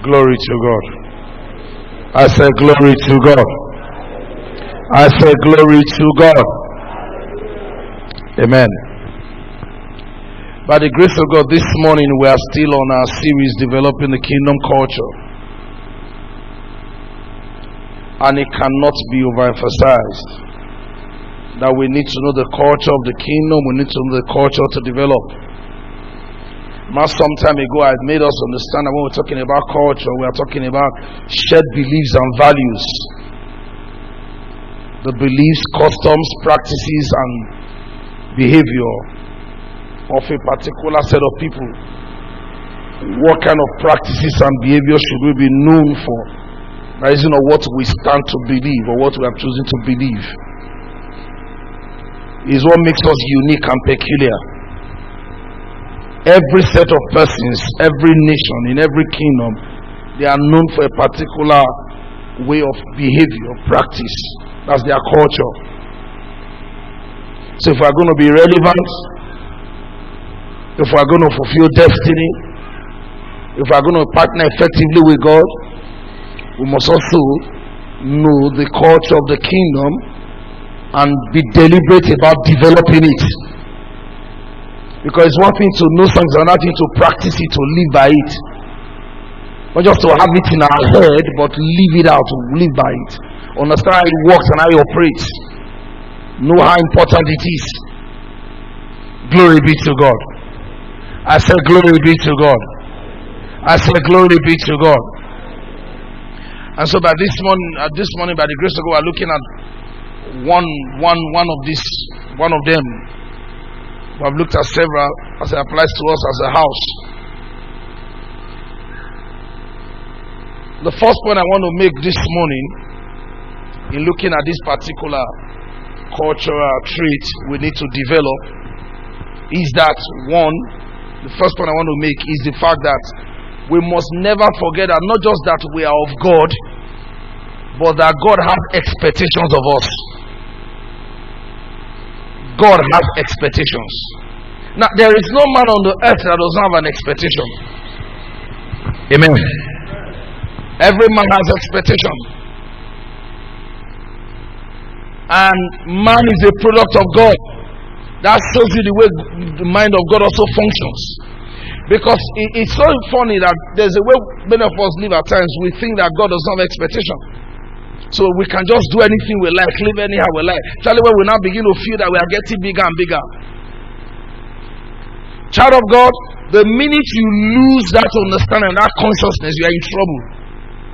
Glory to God. I say glory to God. I say glory to God. Amen. By the grace of God, this morning we are still on our series developing the kingdom culture. And it cannot be overemphasized that we need to know the culture of the kingdom, we need to know the culture to develop. Some time ago, I made us understand that when we're talking about culture, we are talking about shared beliefs and values. The beliefs, customs, practices, and behavior of a particular set of people. What kind of practices and behavior should we be known for? That isn't what we stand to believe or what we are choosing to believe. Is what makes us unique and peculiar. Every set of persons, every nation, in every kingdom, they are known for a particular way of behavior, practice. That's their culture. So if we are going to be relevant, if we are going to fulfill destiny, if we are going to partner effectively with God, we must also know the culture of the kingdom and be deliberate about developing it. Because it's one thing to know something, another thing to practice it, to live by it. Not just to have it in our head, but live it out, to live by it. Understand how it works and how it operates. Know how important it is. Glory be to God. I said glory be to God. I said glory be to God. And so by this morning, by the grace of God, we're looking at one of them. We have looked at several as it applies to us as a house. The first point I want to make this morning in looking at this particular cultural trait we need to develop is that the first point I want to make is the fact that we must never forget that not just that we are of God, but that God has expectations of us. God has expectations. Now, there is no man on the earth that does not have an expectation. Amen. Every man has expectation. And man is a product of God. That shows you the way the mind of God also functions. Because it's so funny that there's a way many of us live at times. We think that God does not have expectation. So we can just do anything we like, live anyhow we like. Tell you when we now begin to feel that we are getting bigger and bigger. Child of God, the minute you lose that understanding, that consciousness, you are in trouble.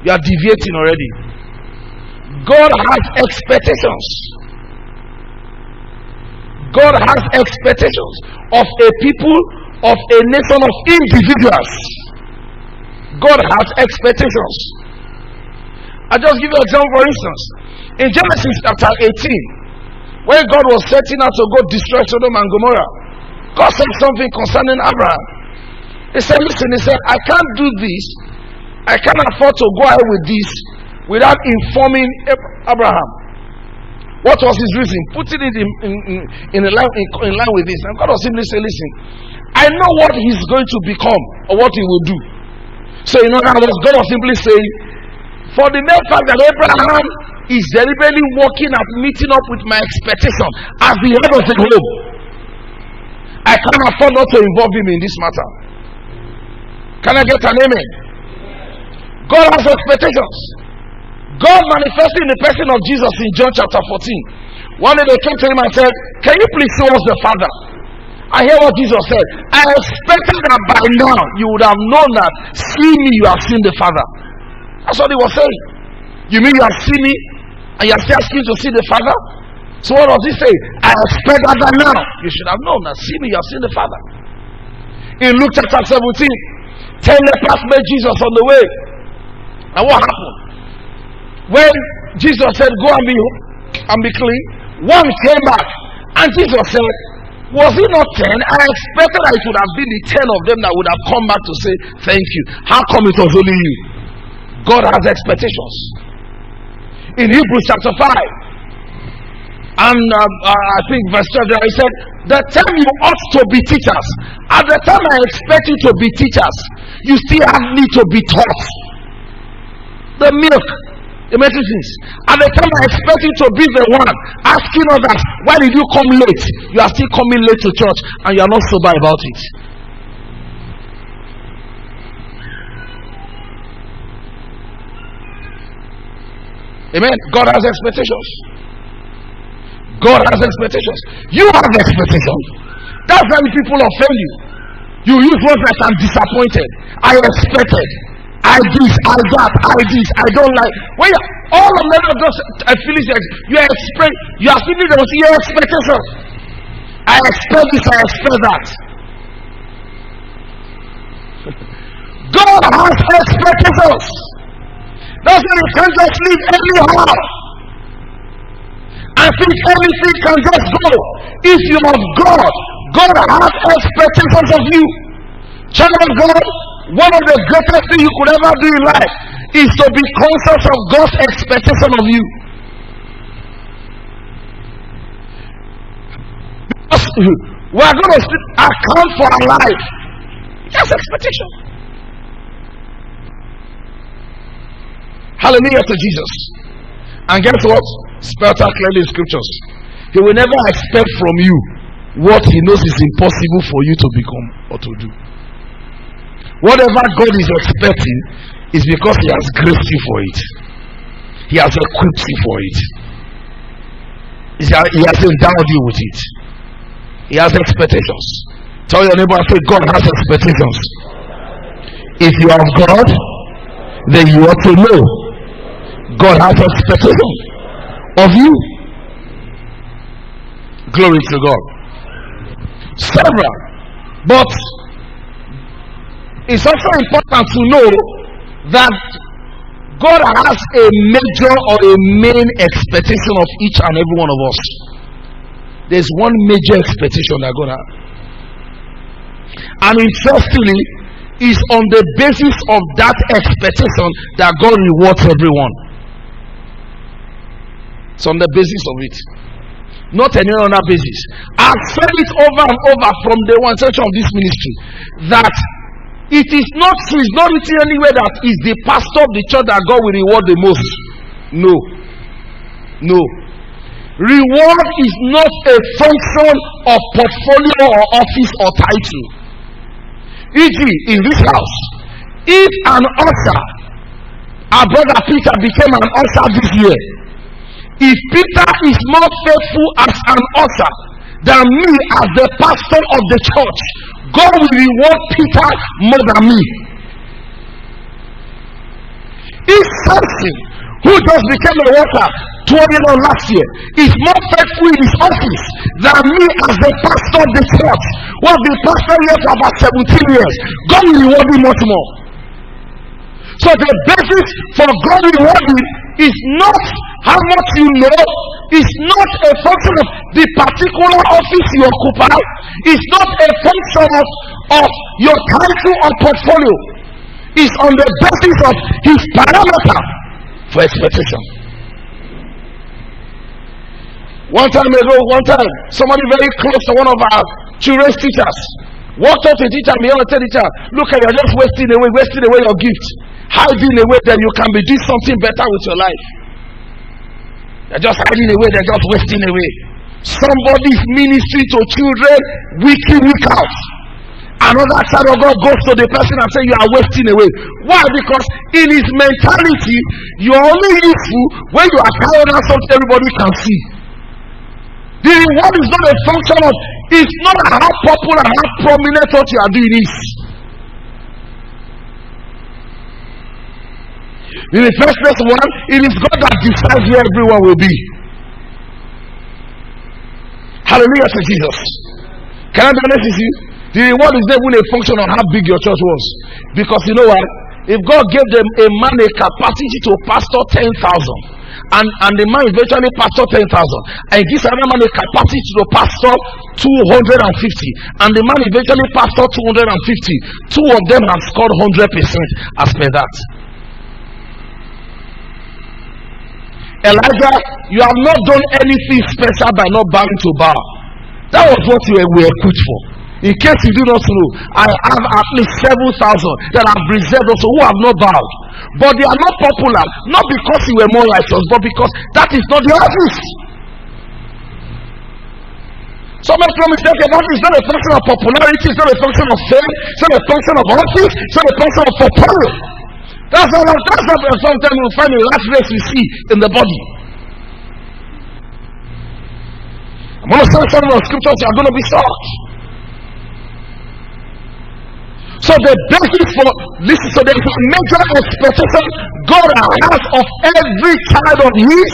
You are deviating already. God has expectations. God has expectations of a people, of a nation, of individuals. God has expectations. I'll just give you an example. For instance, in Genesis chapter 18, when God was setting out to go destroy Sodom and Gomorrah, God said something concerning Abraham. He said, listen, I can't do this. I can't afford to go ahead with this without informing Abraham. What was his reason? Putting it in line with this. And God was simply saying, listen, I know what he's going to become or what he will do. So in other words, God was simply saying, for the mere fact that Abraham is deliberately working at meeting up with my expectation as the head of the globe, I can't afford not to involve him in this matter. Can I get an amen? God has expectations. God manifested in the person of Jesus in John chapter 14. One day they came to him and said, can you please show us the Father? I hear what Jesus said. I expected that by now you would have known that see me, you have seen the Father. That's what he was saying. You mean you have seen me and you are still asking to see the Father? So what does he say? I expect that by now you should have known that see me, you have seen the Father. In Luke chapter 17, 10 lepers met Jesus on the way. And what happened? When Jesus said, go and be clean, one came back. And Jesus said, was it not 10? I expected that it would have been the 10 of them that would have come back to say thank you. How come it was only you? God has expectations. In Hebrews chapter 5 and I think verse 12, he said, the time you ought to be teachers, at the time I expect you to be teachers, you still have need to be taught. the milk, the medicines. At the time I expect you to be the one asking others, why did you come late? You are still coming late to church and you are not sober about it. Amen. God has expectations. God has expectations. You have expectations. That's why people offend you. You use words like I'm disappointed. I expected. I this, I that, I this, I don't like. When you, all of them are just feelings, you are feeling there was your expectation. I expect this, I expect that. God has expectations. That's why you can't just live anyhow and think anything can just go. If you have God, God has expectations of you. Child of God, one of the greatest things you could ever do in life is to be conscious of God's expectation of you. Because we are going to account for our life. That's expectation. Hallelujah to Jesus. And guess what? Spelled out clearly in scriptures. He will never expect from you what he knows is impossible for you to become or to do. Whatever God is expecting is because he has graced you for it. He has equipped you for it. He has endowed you with it. He has expectations. Tell your neighbor, say, God has expectations. If you have God, then you ought to know God has expectations of you. Glory to God. Several. But it's also important to know that God has a major or a main expectation of each and every one of us. There's one major expectation that God has. And interestingly, it's on the basis of that expectation that God rewards everyone. It's on the basis of it, not any other basis. I've said it over and over from the one section of this ministry that it is not true. It's not written anywhere that is the pastor of the church that God will reward the most. No. Reward is not a function of portfolio or office or title. E.g., in this house, if an usher, our brother Peter became an usher this year, if Peter is more faithful as an usher than me as the pastor of the church, God will reward Peter more than me. If Samson, who just became a worker 20 years last year, is more faithful in his office than me as the pastor of the church, was the pastor here for about 17 years, God will reward him much more. So the basis for God rewarding is not how much you know, it's not a function of the particular office you occupy, it's not a function of your title or portfolio. It's on the basis of his parameter for expectation. One time, somebody very close to one of our children's teachers walked up to the teacher and began to tell the teacher, look, you're just wasting away your gift, hiding away, then you can be doing something better with your life. They're just hiding away, they're just wasting away. Somebody's ministry to children week in, week out. Another child of God goes to the person and says, you are wasting away. Why? Because in his mentality, you are only useful when you are carrying out something everybody can see. The reward is not a function of, it's not how popular, how prominent what you are doing is. In the first place, one, it is God that decides where everyone will be. Hallelujah to Jesus. Can I be honest with you? The reward is not even a function of how big your church was. Because you know what? If God gave them a man a capacity to pastor 10,000, and the man eventually pastor 10,000, and gives another man a capacity to pastor 250, and the man eventually pastor 250, two of them have scored 100% as per that. Elijah, you have not done anything special by not bowing to Baal. That was what you were equipped for. In case you do not know, I have at least 7,000 that have reserved also who have not bowed. But they are not popular, not because you were more righteous, but because that is not the office. So make no mistake about it, it's not a function of popularity, it's not a function of fame, it's not a function of office, it's not a function of power. That's not sometimes we find a rat race we see in the body. I'm going to say some of the scriptures, you are going to be shocked. So the basis for listen, so there is a major expectation God has of every child of his.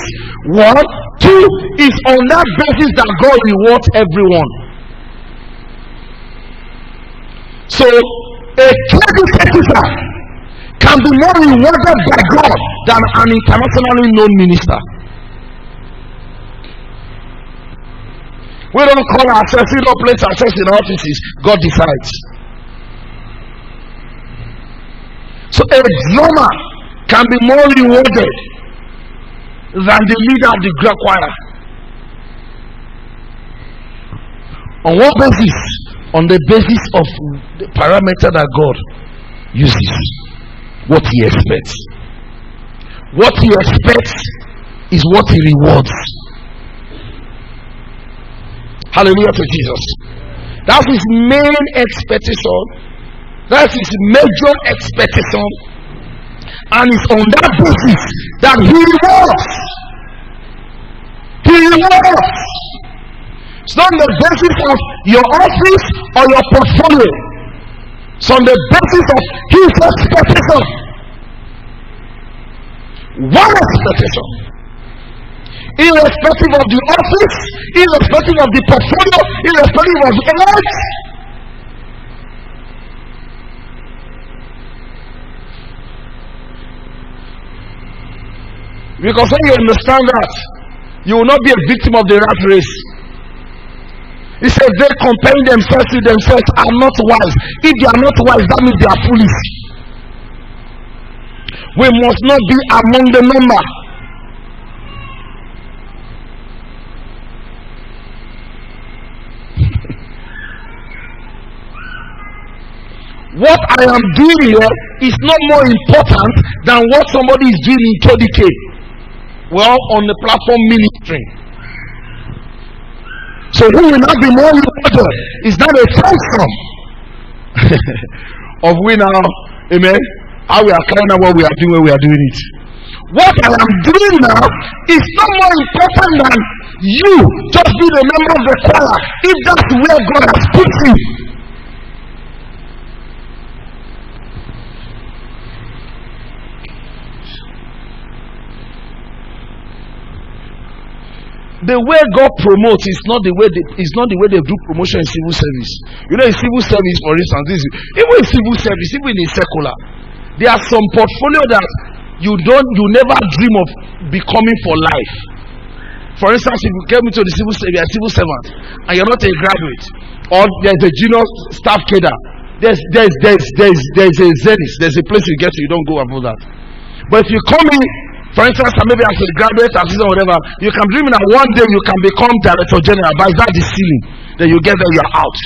1, 2 is on that basis that God rewards everyone. So a credit officer can be more rewarded by God than an internationally known minister. We don't call ourselves, we don't place ourselves in offices. God decides. So a drummer can be more rewarded than the leader of the great choir. On what basis? On the basis of the parameter that God uses. What he expects. What he expects is what he rewards. Hallelujah to Jesus. That's his main expectation. That's his major expectation, and it's on that basis that he rewards. He rewards. It's not on the basis of your office or your portfolio. It's on the basis of his expectation. One expectation. Irrespective of the office, irrespective of the portfolio, irrespective of the age. Because when you understand that, you will not be a victim of the rat race. He said they comparing themselves to themselves are not wise. If they are not wise, that means they are foolish. We must not be among the number. What I am doing here is not more important than what somebody is doing in KDK. Well, on the platform ministry. So who will not be more rewarded is not a function of we now, amen, how we are carrying out what we are doing when we are doing it. What I am doing now is not more important than you just being a member of the choir, if that's where God has put you. The way God promotes is not the way they do promotion in civil service. You know, in civil service, for instance, even in civil service, even in secular, there are some portfolio that you never dream of becoming for life. For instance, if you get into the civil service, you're a civil servant, and you're not a graduate, or there's a junior staff cadre, there's a zenith, there's a place you get to, you don't go above that. But if you come in, for instance, maybe as a graduate, assistant, whatever, you can dream that one day you can become director general, but that's the ceiling. Then you get there, you're out.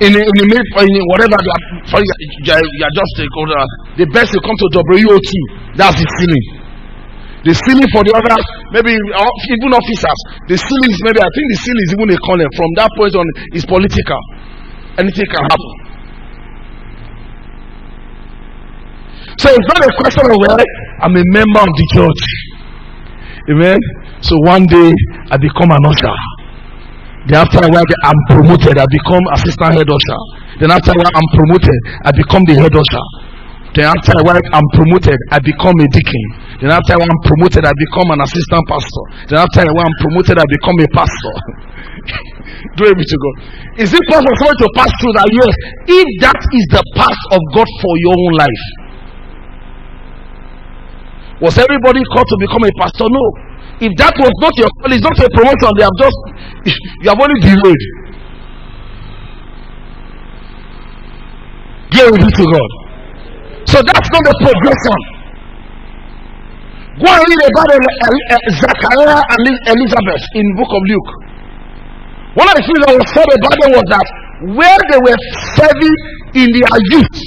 In whatever, you're just the best you come to WO2, that's the ceiling. The ceiling for the others, maybe even officers, the ceiling is maybe, I think the ceiling is even a colonel. From that point on, is political. Anything can happen. So it's not a question of where I'm a member of the church. Amen. So one day I become an usher. Then after a while I'm promoted, I become assistant head usher. Then after a while I'm promoted, I become the head usher. Then after a while I'm promoted, I become a deacon. Then after a while I'm promoted, I become an assistant pastor. Then after a while I'm promoted, I become a pastor. Glory be to God. Is it possible for someone to pass through that? Yes. If that is the path of God for your own life. Was everybody called to become a pastor? No. If that was not your call, it's not a promotion. You have only delayed. Glory be to God. So that's not the progression. Go and read about Zachariah and Elizabeth in the book of Luke. One of the things that was said about them was that where they were serving in their youth,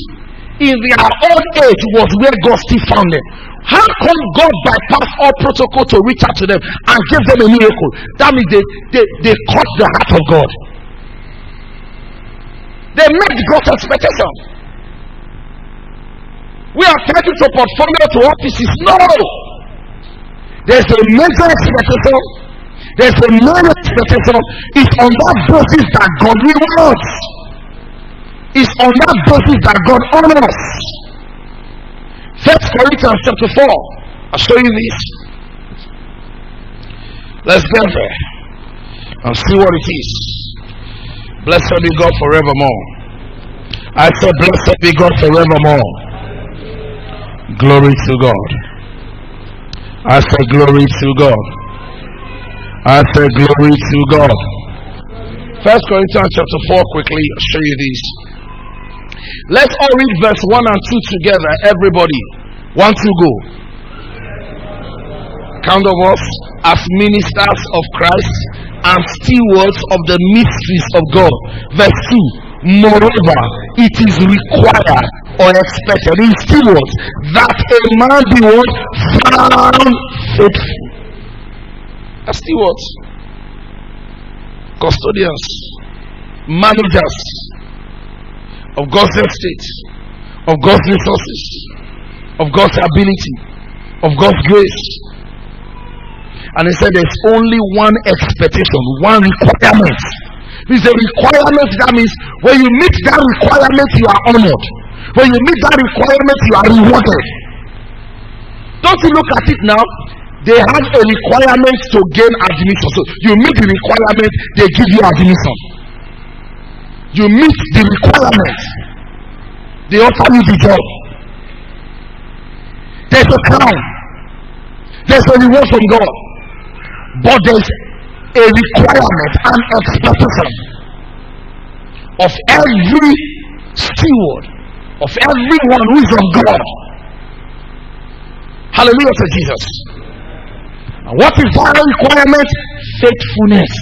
in their old age, was where God still found them. How come God bypassed all protocol to reach out to them and give them a miracle? That means they caught the heart of God. They met God's expectation. We are taking to portfolio to offices. No! There's a major expectation. There's a minor expectation. It's on that basis that God rewards. It's on that basis that God honors. 1 Corinthians chapter 4. I'll show you this. Let's get there and see what it is. Blessed be God forevermore. I said, blessed be God forevermore. Glory to God. I said, glory to God. I said, glory to God. 1 Corinthians chapter 4 quickly. I'll show you this. Let's all read verse 1 and 2 together. Everybody. 1, 2, go. Count of us as ministers of Christ and stewards of the mysteries of God. Verse 2. Moreover, it is required or expected in stewards that a man be what? Found faithful. As stewards, custodians, managers of God's estate, of God's resources, of God's ability, of God's grace. And he said there's only one expectation, one requirement. It's a requirement. That means when you meet that requirement, you are honored. When you meet that requirement, you are rewarded. Don't you look at it now? They have a requirement to gain admission. So you meet the requirement, they give you admission. You meet the requirement, they offer you the job. There's a crown, there's a reward from God, but there's a requirement and expectation of every steward, of everyone who is of God. Hallelujah to Jesus. And what is that requirement? Faithfulness.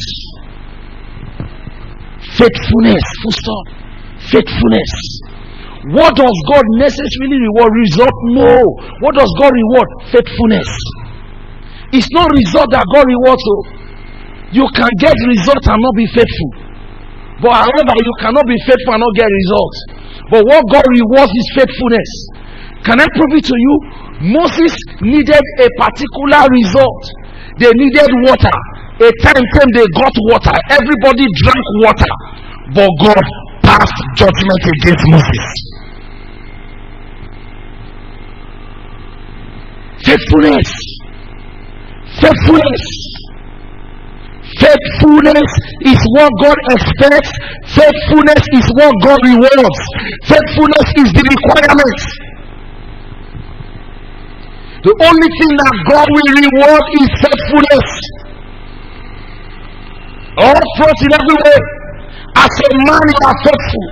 Faithfulness. Full stop. Faithfulness. What does God necessarily reward? Result? No. What does God reward? Faithfulness. It's not result that God rewards. So you can get result and not be faithful. But however, you cannot be faithful and not get results. But what God rewards is faithfulness. Can I prove it to you? Moses needed a particular result. They needed water. A time came they got water. Everybody drank water. But God passed judgment against Moses. Faithfulness. Faithfulness. Faithfulness is what God expects. Faithfulness is what God rewards. Faithfulness is the requirement. The only thing that God will reward is faithfulness. All throughout in every way. As a man you are faithful.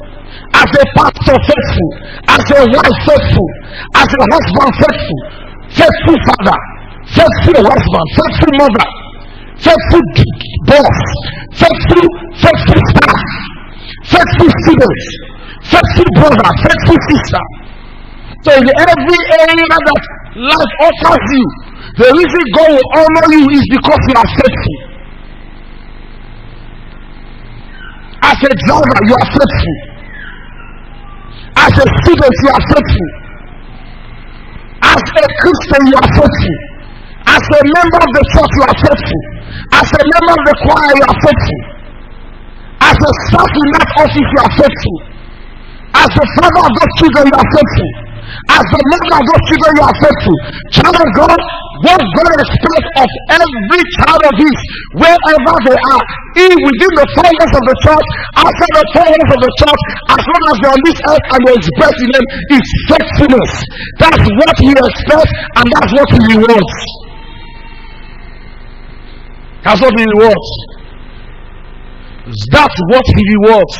As a pastor faithful. As a wife faithful. As a husband faithful. Faithful father. Faithful husband. Faithful mother. Faithful boss. Faithful staff. Faithful students. Faithful brother. Faithful sister. So in every area that life offers you, the reason God will honor you is because you are faithful. As a driver, you are faithful. As a student, you are faithful. As a Christian, you are faithful. As a member of the church, you are faithful. As a member of the choir, you are faithful. As a staff in that office, you are faithful. As a father of those children, you are faithful. As a member of those children, you are faithful. Child of God, what God expects of every child of His, wherever they are, within the 4 walls of the church, outside the 4 walls of the church, as long as they are on this earth and they express in them, is faithfulness. That's what He expects, and that's what He rewards. That's what He rewards. That's what He rewards.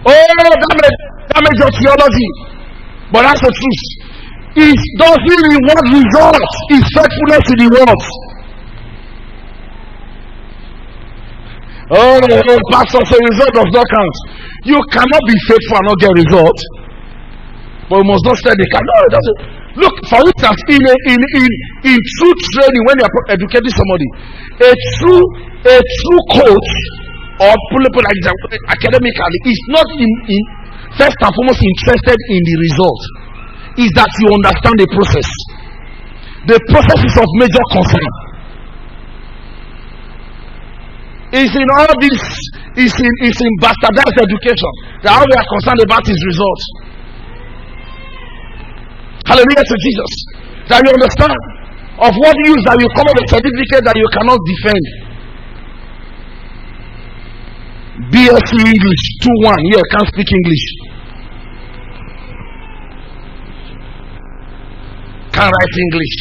Oh, that may your theology, but that's the truth. does he reward results? Is faithfulness in the words? Oh, pastor, so result does not count. You cannot be faithful and not get result. But you must not say they can. No, it doesn't. Look, for instance, in true training, when you are educating somebody, a true coach or people like that, academically is not in first and foremost interested in the result. Is that you understand the process. The process is of major concern. Is in all this, is in bastardized education that all we are concerned about is results. Hallelujah to Jesus. That you understand of what use that you come up with a certificate that you cannot defend. BSc English 2-1. Yeah, can't speak English. Can't write English.